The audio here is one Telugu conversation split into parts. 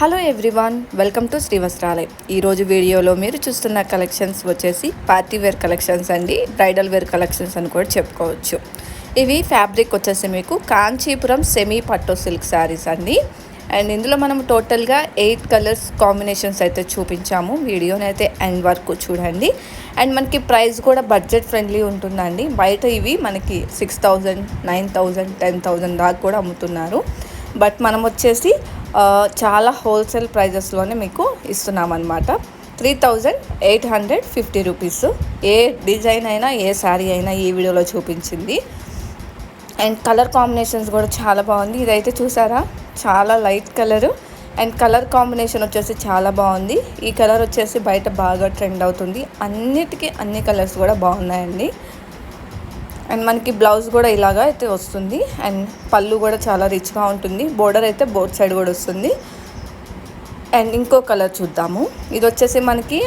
Hello everyone, welcome to Shri Vastralayam. ఈరోజు వీడియోలో మీరు చూస్తున్న కలెక్షన్స్ వచ్చేసి పార్టీ వేర్ కలెక్షన్స్ అండి. బ్రైడల్ వేర్ కలెక్షన్స్ అని కూడా చెప్పుకోవచ్చు. ఇవి ఫ్యాబ్రిక్ వచ్చేసి మీకు కాంచీపురం సెమీ పట్టు సిల్క్ శారీస్ అండి. అండ్ ఇందులో మనం టోటల్గా 8 కలర్స్ కాంబినేషన్స్ అయితే చూపించాము. వీడియోని అయితే ఎండ్ వరకు చూడండి. అండ్ మనకి ప్రైస్ కూడా బడ్జెట్ ఫ్రెండ్లీ ఉంటుందండి. బయట ఇవి మనకి 6,000, 9,000, 10,000 దాకా కూడా అమ్ముతున్నారు. బట్ మనం వచ్చేసి చాలా హోల్సేల్ ప్రైజెస్లోనే మీకు ఇస్తున్నామన్నమాట. 3,850 రూపీస్. ఏ డిజైన్ అయినా ఏ శారీ అయినా ఈ వీడియోలో చూపించింది. అండ్ కలర్ కాంబినేషన్స్ కూడా చాలా బాగుంది. ఇదైతే చూసారా, చాలా light colour and colour combination వచ్చేసి చాలా బాగుంది. ఈ కలర్ వచ్చేసి బయట బాగా ట్రెండ్ అవుతుంది. అన్ని కలర్స్ కూడా బాగున్నాయండి. అండ్ మనకి బ్లౌజ్ కూడా ఇలాగా అయితే వస్తుంది. అండ్ పళ్ళు కూడా చాలా రిచ్గా ఉంటుంది. బోర్డర్ అయితే బోత్ సైడ్ కూడా వస్తుంది. అండ్ ఇంకో కలర్ చూద్దాము. ఇది వచ్చేసి మనకి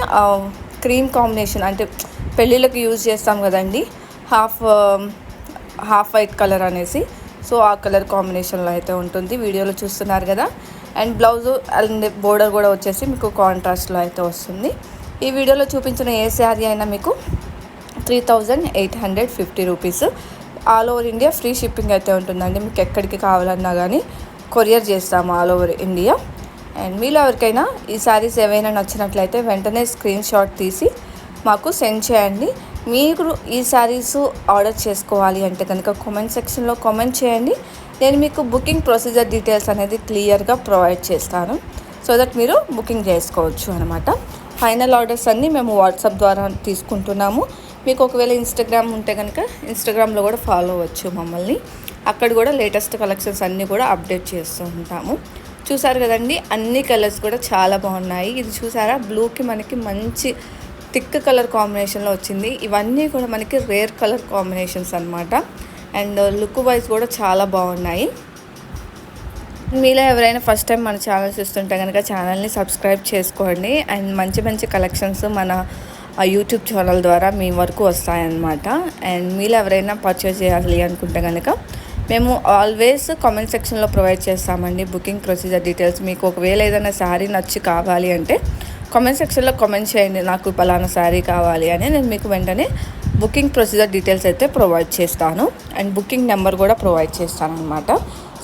క్రీమ్ కాంబినేషన్, అంటే పెళ్ళిళ్ళకి యూజ్ చేస్తాం కదండి, హాఫ్ వైట్ కలర్ అనేసి. సో ఆ కలర్ కాంబినేషన్లో అయితే ఉంటుంది. వీడియోలో చూస్తున్నారు కదా. అండ్ బ్లౌజ్ అండ్ బోర్డర్ కూడా వచ్చేసి మీకు కాంట్రాస్ట్లో అయితే వస్తుంది. ఈ వీడియోలో చూపించిన ఏ శారీ అయినా మీకు 3,850 rupees. All over India free shipping అయితే ఉంటుందండి. మీకు ఎక్కడికి కావాలన్నా కానీ కొరియర్ చేస్తాము ఆల్ ఓవర్ ఇండియా. అండ్ మీలో ఎవరికైనా ఈ శారీస్ ఏవైనా నచ్చినట్లయితే వెంటనే స్క్రీన్ షాట్ తీసి మాకు సెండ్ చేయండి. మీరు ఈ శారీస్ ఆర్డర్ చేసుకోవాలి అంటే కనుక కామెంట్ సెక్షన్లో కామెంట్ చేయండి. నేను మీకు బుకింగ్ ప్రొసీజర్ డీటెయిల్స్ అనేది క్లియర్గా ప్రొవైడ్ చేస్తాను. సో దట్ మీరు బుకింగ్ చేసుకోవచ్చు అనమాట. ఫైనల్ ఆర్డర్స్ అన్నీ మేము వాట్సాప్ ద్వారా తీసుకుంటున్నాము. మీకు ఒకవేళ ఇన్స్టాగ్రామ్ ఉంటే కనుక ఇన్స్టాగ్రామ్లో కూడా ఫాలో అవ్వచ్చు మమ్మల్ని. అక్కడ కూడా లేటెస్ట్ కలెక్షన్స్ అన్నీ కూడా అప్డేట్ చేస్తూ ఉంటాము. చూసారు కదండి, అన్ని కలర్స్ కూడా చాలా బాగున్నాయి. ఇది చూసారా, బ్లూకి మనకి మంచి థిక్ కలర్ కాంబినేషన్లో వచ్చింది. ఇవన్నీ కూడా మనకి రేర్ కలర్ కాంబినేషన్స్ అనమాట. అండ్ లుక్ వైజ్ కూడా చాలా బాగున్నాయి. మీలో ఎవరైనా ఫస్ట్ టైం మన ఛానల్స్ ఇస్తుంటే కనుక ఛానల్ని సబ్స్క్రైబ్ చేసుకోండి. అండ్ మంచి కలెక్షన్స్ మన యూట్యూబ్ ఛానల్ ద్వారా మీ వరకు వస్తాయన్నమాట. అండ్ మీలో ఎవరైనా పర్చేస్ చేయాలి అనుకుంటే కనుక మేము ఆల్వేస్ కామెంట్ సెక్షన్లో ప్రొవైడ్ చేస్తామండి బుకింగ్ ప్రొసీజర్ డీటెయిల్స్. మీకు ఒకవేళ ఏదైనా శారీ నచ్చి కావాలి అంటే కామెంట్ సెక్షన్లో కామెంట్ చేయండి, నాకు పలానా శారీ కావాలి అని. నేను మీకు వెంటనే బుకింగ్ ప్రొసీజర్ డీటెయిల్స్ అయితే ప్రొవైడ్ చేస్తాను. అండ్ బుకింగ్ నెంబర్ కూడా ప్రొవైడ్ చేస్తాను అనమాట.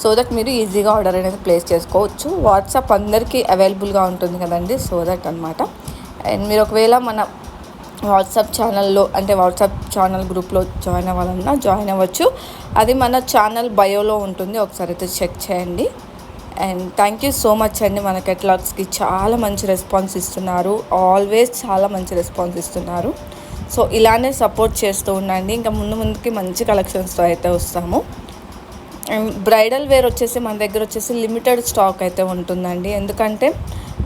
సో దట్ మీరు ఈజీగా ఆర్డర్ అనేది ప్లేస్ చేసుకోవచ్చు. వాట్సాప్ అందరికీ అవైలబుల్గా ఉంటుంది కదండి, సో దట్ అనమాట. అండ్ మీరు ఒకవేళ మన వాట్సాప్ ఛానల్లో, అంటే వాట్సాప్ ఛానల్ గ్రూప్లో జాయిన్ అవ్వాలన్నా జాయిన్ అవ్వచ్చు. అది మన ఛానల్ బయోలో ఉంటుంది, ఒకసారి అయితే చెక్ చేయండి. And thank you so much అండి. మన కెటలాగ్స్కి చాలా మంచి రెస్పాన్స్ ఇస్తున్నారు. ఆల్వేస్ చాలా మంచి రెస్పాన్స్ ఇస్తున్నారు. సో ఇలానే సపోర్ట్ చేస్తూ ఉండండి. ఇంకా ముందుకి మంచి కలెక్షన్స్తో అయితే వస్తాము. అండ్ బ్రైడల్ వేర్ వచ్చేసి మన దగ్గర వచ్చేసి లిమిటెడ్ స్టాక్ అయితే ఉంటుందండి. ఎందుకంటే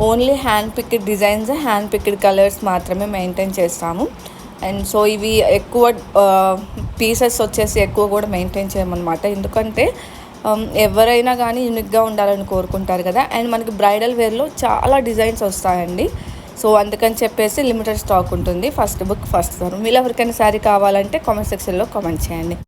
only hand picked designs, hand picked colours మాత్రమే మెయింటైన్ చేస్తాము. అండ్ సో ఇవి ఎక్కువ పీసెస్ వచ్చేసి ఎక్కువ కూడా మెయింటైన్ చేయమన్నమాట. ఎందుకంటే ఎవరైనా కానీ యూనిక్గా ఉండాలని కోరుకుంటారు కదా. అండ్ మనకి బ్రైడల్ వేర్లో చాలా డిజైన్స్ వస్తాయండి. సో అందుకని చెప్పేసి లిమిటెడ్ స్టాక్ ఉంటుంది. First book first sir. మీరు ఎవరికైనా శారీ కావాలంటే కామెంట్ సెక్షన్లో కామెంట్ చేయండి.